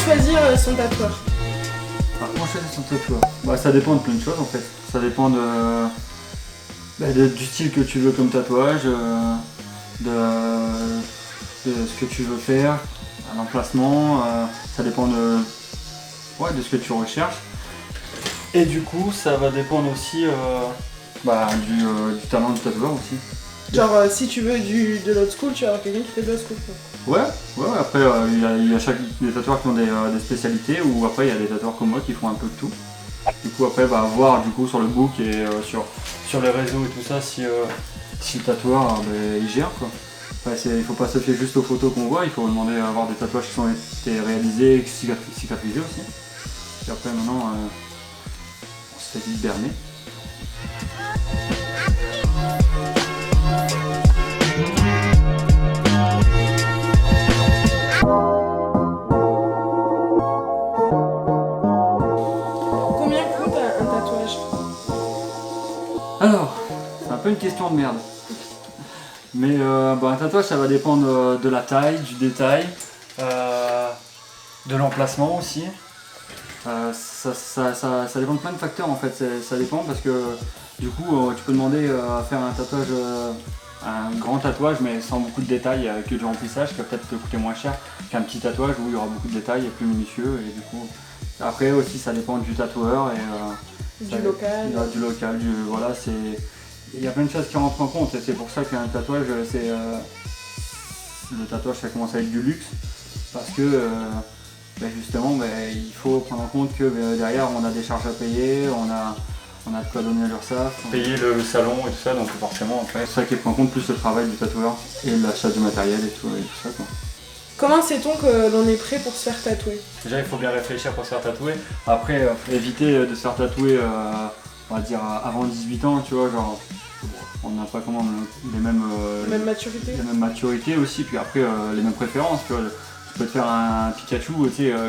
choisir son tatoueur? Alors, comment choisir son tatoueur? Bah, ça dépend de plein de choses en fait. Ça dépend du style que tu veux comme tatouage, de ce que tu veux faire, un emplacement, ça dépend de ce que tu recherches. Et du coup, ça va dépendre aussi du talent du tatoueur aussi. Genre, si tu veux de l'old school, tu vas avoir quelqu'un qui fait de l'old school, quoi. Ouais, après, il y a des tatoueurs qui ont des spécialités, ou après, il y a des tatoueurs comme moi qui font un peu de tout. Du coup, après, voir du coup sur le book et sur les réseaux et tout ça, si le tatoueur il gère, quoi. Enfin, il faut pas se fier juste aux photos qu'on voit, il faut demander à avoir des tatouages qui ont été réalisés et cicatrisés aussi. Et après, maintenant, on se fait vite berner. Combien coûte un tatouage? Alors, c'est un peu une question de merde. Mais un tatouage, ça va dépendre de la taille, du détail, de l'emplacement aussi. Ça dépend de plein de facteurs en fait. Ça dépend parce que du coup, tu peux demander à faire un tatouage, un grand tatouage, mais sans beaucoup de détails, avec du remplissage, qui va peut-être te coûter moins cher qu'un petit tatouage où il y aura beaucoup de détails et plus minutieux. Et du coup, après aussi, ça dépend du tatoueur et Du local. Du local, voilà, il y a plein de choses qui rentrent en compte et c'est pour ça qu'un tatouage, le tatouage ça commence à être du luxe parce que justement il faut prendre en compte que derrière on a des charges à payer, on a de quoi donner à l'URSSAF, payer le salon et tout ça, donc forcément c'est ça qui prend en compte plus le travail du tatoueur et l'achat du matériel et tout ça, quoi. Comment sait-on que l'on est prêt pour se faire tatouer? Déjà il faut bien réfléchir pour se faire tatouer, après faut éviter de se faire tatouer on va dire avant 18 ans, tu vois, genre on n'a pas comment les mêmes maturités aussi, puis après les mêmes préférences, tu vois. Tu peux te faire un Pikachu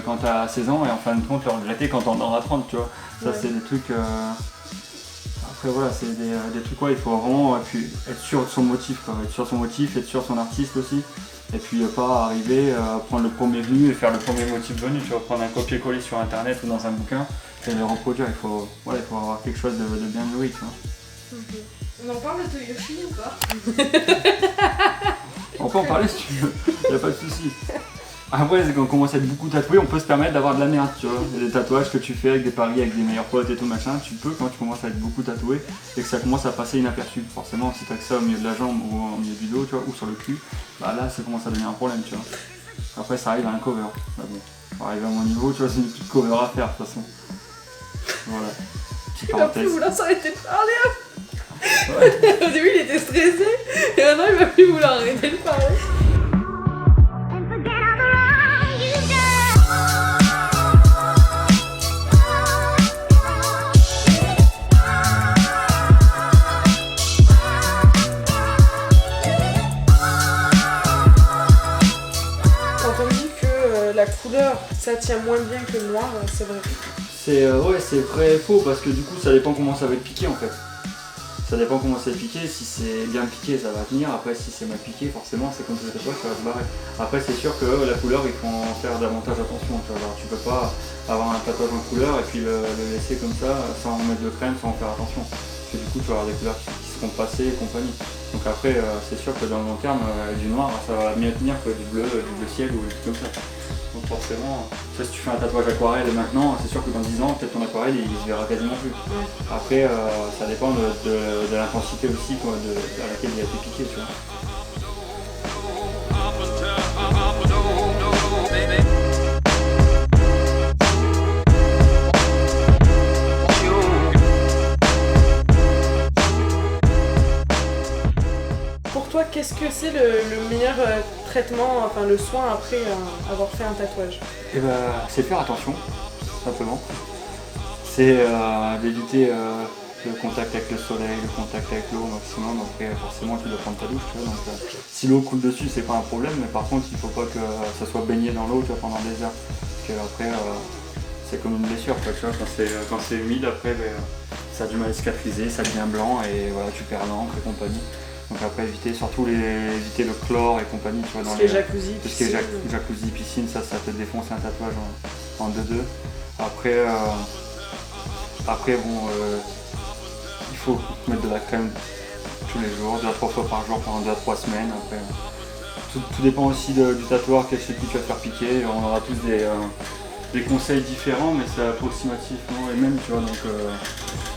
quand tu as 16 ans et en fin de compte le regretter quand on en aura 30, tu vois. Ça c'est des trucs. Après voilà, c'est des trucs il faut vraiment être sûr de son motif, quoi. Être sûr de son motif, être sûr de son artiste aussi. Et puis pas arriver à prendre le premier venu et faire le premier motif venu, tu vois, prendre un copier-coller sur internet ou dans un bouquin et le reproduire. Il faut avoir quelque chose de bien nourri, tu vois. Okay. On en parle de Toyoshi ou pas? On peut en parler si tu veux, y a pas de souci. Après, c'est quand on commence à être beaucoup tatoué, on peut se permettre d'avoir de la merde, tu vois. Il y a des tatouages que tu fais avec des paris, avec des meilleurs potes et tout machin, tu peux quand tu commences à être beaucoup tatoué et que ça commence à passer inaperçu. Forcément, si t'as que ça au milieu de la jambe ou au milieu du dos, tu vois, ou sur le cul, là ça commence à devenir un problème, tu vois. Après, ça arrive à un cover. Bah bon, pour arriver à mon niveau, tu vois, c'est une petite cover à faire de toute façon. Voilà. Il va plus vouloir s'arrêter de parler. Ouais. Au début, il était stressé et maintenant, il va plus vouloir arrêter de parler. Quand on dit que la couleur, ça tient moins bien que le noir, c'est vrai. C'est vrai et faux parce que du coup, ça dépend comment ça va être piqué en fait. Ça dépend comment c'est piqué, si c'est bien piqué ça va tenir, après si c'est mal piqué forcément c'est comme le tatouage ça va se barrer. Après c'est sûr que la couleur il faut en faire davantage attention, tu vois, genre, tu peux pas avoir un tatouage en couleur et puis le laisser comme ça sans mettre de crème, sans en faire attention. Parce que du coup tu vas avoir des couleurs qui seront passées et compagnie. Donc après c'est sûr que dans le long terme du noir ça va mieux tenir que du bleu ciel ou des trucs comme ça. Donc forcément, si tu fais un tatouage aquarelle et maintenant, c'est sûr que dans 10 ans, peut-être ton aquarelle il se verra quasiment plus. Après, ça dépend de l'intensité aussi à laquelle il a été piqué, tu vois. Pour toi, qu'est-ce que c'est le meilleur traitement, enfin le soin après avoir fait un tatouage? C'est faire attention, simplement. C'est d'éviter le contact avec le soleil, le contact avec l'eau au maximum. Après, forcément, tu dois prendre ta douche. Tu vois, donc, si l'eau coule dessus, c'est pas un problème, mais par contre, il faut pas que ça soit baigné dans l'eau pendant des heures. Parce que après, c'est comme une blessure, quoi, tu vois, quand c'est humide, après, ça a du mal à cicatriser, ça devient blanc et voilà, tu perds l'encre et compagnie. Donc après surtout éviter le chlore et compagnie, tu vois, dans les jacuzzi, tout ce qui est jacuzzi, piscine, ça peut te défoncer un tatouage en 2-2. Après bon, il faut mettre de la crème tous les jours, 2 à 3 fois par jour pendant 2 à 3 semaines. Après, tout dépend aussi du tatoueur, chez qui tu vas te faire piquer. On aura tous des conseils différents, mais c'est approximativement les mêmes, tu vois. Donc,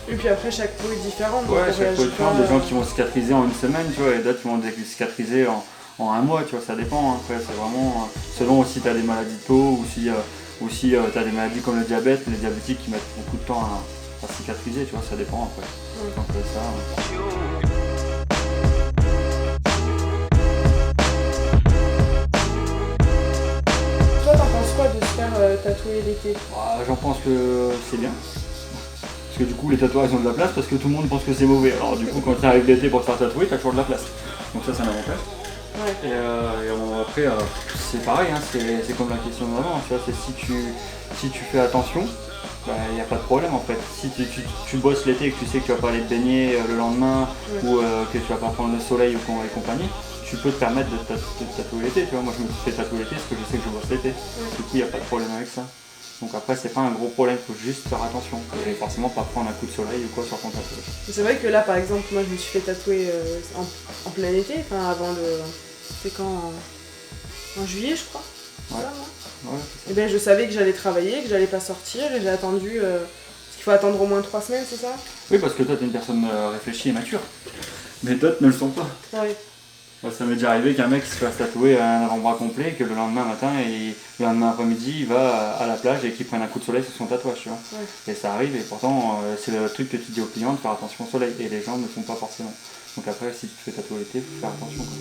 et puis après, chaque peau est différente. Ouais, chaque peau est différente. Des gens qui vont cicatriser en une semaine, tu vois, et d'autres qui vont cicatriser en un mois, tu vois, ça dépend. Après, c'est vraiment selon aussi tu as des maladies de peau ou si tu as des maladies comme le diabète, les diabétiques qui mettent beaucoup de temps à cicatriser, tu vois, ça dépend après. Donc, Toi, t'en penses quoi de se faire tatouer l'été? J'en pense que c'est bien. Parce que du coup les tatouages ont de la place parce que tout le monde pense que c'est mauvais. Alors du coup quand tu arrives l'été pour te faire tatouer, tu as toujours de la place. Donc ça c'est un avantage. Ouais. Et après c'est pareil, hein, c'est comme la question d'avant. Tu vois, c'est si tu fais attention, il n'y a pas de problème en fait. Si tu bosses l'été et que tu sais que tu vas pas aller te baigner le lendemain ou que tu vas pas prendre le soleil ou et compagnie, tu peux te permettre de te tatouer l'été. Tu vois, moi je me suis fait tatouer l'été parce que je sais que je bosse l'été. Du coup il n'y a pas de problème avec ça. Donc après c'est pas un gros problème, il faut juste faire attention et forcément pas prendre un coup de soleil ou quoi sur ton tatouage. C'est vrai que là par exemple moi je me suis fait tatouer en plein été, enfin avant c'était quand en juillet je crois. Ouais. Et bien je savais que j'allais travailler, que j'allais pas sortir et j'ai attendu parce qu'il faut attendre au moins 3 semaines, c'est ça? Oui parce que toi t'es une personne réfléchie et mature. Mais d'autres ne le sont pas. Oui. Ça m'est déjà arrivé qu'un mec se fasse tatouer un avant-bras complet et que le lendemain matin et le lendemain après-midi il va à la plage et qu'il prenne un coup de soleil sur son tatouage, tu vois. Ouais. Et ça arrive et pourtant c'est le truc que tu dis aux clients de faire attention au soleil et les gens ne le font pas forcément. Donc après si tu te fais tatouer l'été, il faut faire attention quoi.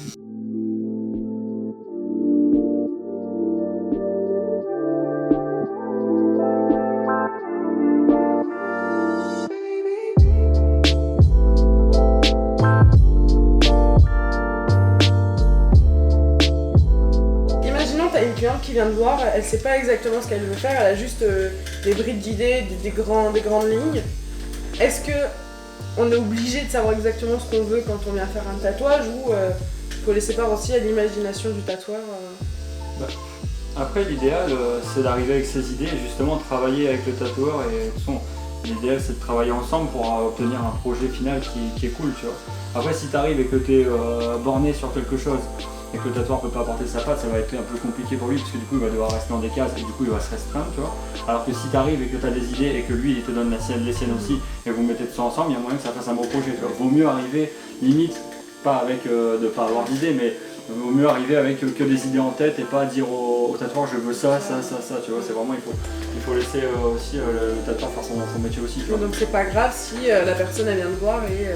Qui vient de voir, elle sait pas exactement ce qu'elle veut faire, elle a juste des brides d'idées, des grandes lignes. Est-ce que on est obligé de savoir exactement ce qu'on veut quand on vient faire un tatouage ou faut laisser part aussi à l'imagination du tatoueur Après l'idéal c'est d'arriver avec ses idées et justement de travailler avec le tatoueur et l'idéal c'est de travailler ensemble pour obtenir un projet final qui est cool, tu vois. Après si tu arrives et que tu es borné sur quelque chose et que le tatoueur ne peut pas apporter sa patte, ça va être un peu compliqué pour lui parce que du coup il va devoir rester dans des cases et du coup il va se restreindre, tu vois. Alors que si tu arrives et que tu as des idées et que lui il te donne les siennes aussi et vous mettez tout ça ensemble, il y a moyen que ça fasse un beau projet, tu vois. Vaut mieux arriver limite, pas avec de pas avoir d'idées, mais vaut mieux arriver avec que des idées en tête et pas dire au tatoueur je veux ça, tu vois. C'est vraiment, il faut laisser aussi le tatoueur faire son métier aussi, tu vois. Donc c'est pas grave si la personne elle vient de voir et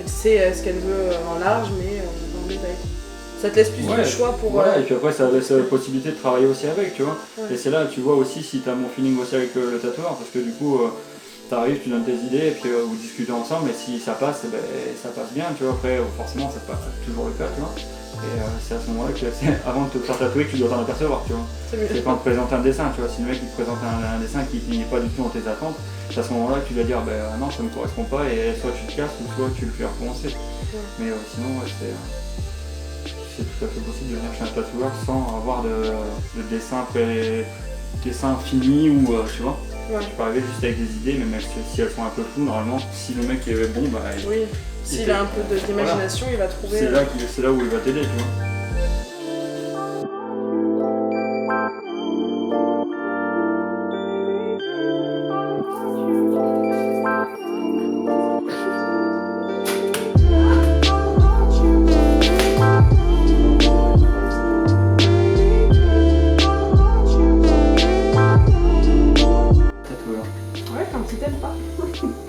elle sait ce qu'elle veut en large mais en détail. Ça te laisse plus de choix pour... et puis après ça laisse la possibilité de travailler aussi avec, tu vois. Ouais. Et c'est là, tu vois aussi si tu as mon feeling aussi avec le tatoueur, parce que du coup, tu arrives, tu donnes tes idées, et puis vous discutez ensemble, et si ça passe, ça passe bien, tu vois. Après, forcément, c'est pas toujours le cas, tu vois. Et c'est à ce moment-là que, avant de te faire tatouer, que tu dois t'en apercevoir, tu vois. C'est quand on te présente un dessin, tu vois. Si le mec il te présente un dessin qui n'est pas du tout dans tes attentes, c'est à ce moment-là que tu dois dire, non, ça ne me correspond pas, et soit tu te casses, ou soit tu le fais recommencer. Mais sinon, c'est tout à fait possible de venir chez un tatoueur sans avoir de dessin fini ou tu vois. Ouais. Tu peux arriver juste avec des idées, mais même si elles sont un peu floues, normalement, si le mec est bon, oui. S'il a un peu d'imagination, il va trouver. C'est là où il va t'aider, tu vois.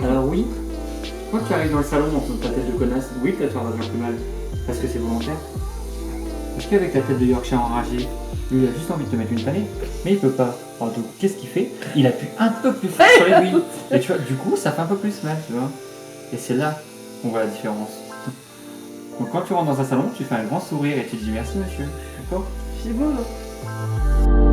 Alors oui, quand tu arrives dans le salon en ta tête de connasse, oui le tatoueur va faire plus mal, parce que c'est volontaire. Parce qu'avec ta tête de Yorkshire enragée, lui il a juste envie de te mettre une tannée, mais il peut pas. Alors donc qu'est-ce qu'il fait? Il appuie un peu plus fort sur l'aiguille. Et tu vois, du coup ça fait un peu plus mal, tu vois. Et c'est là qu'on voit la différence. Donc quand tu rentres dans un salon, tu fais un grand sourire et tu dis merci monsieur, d'accord? C'est bon là.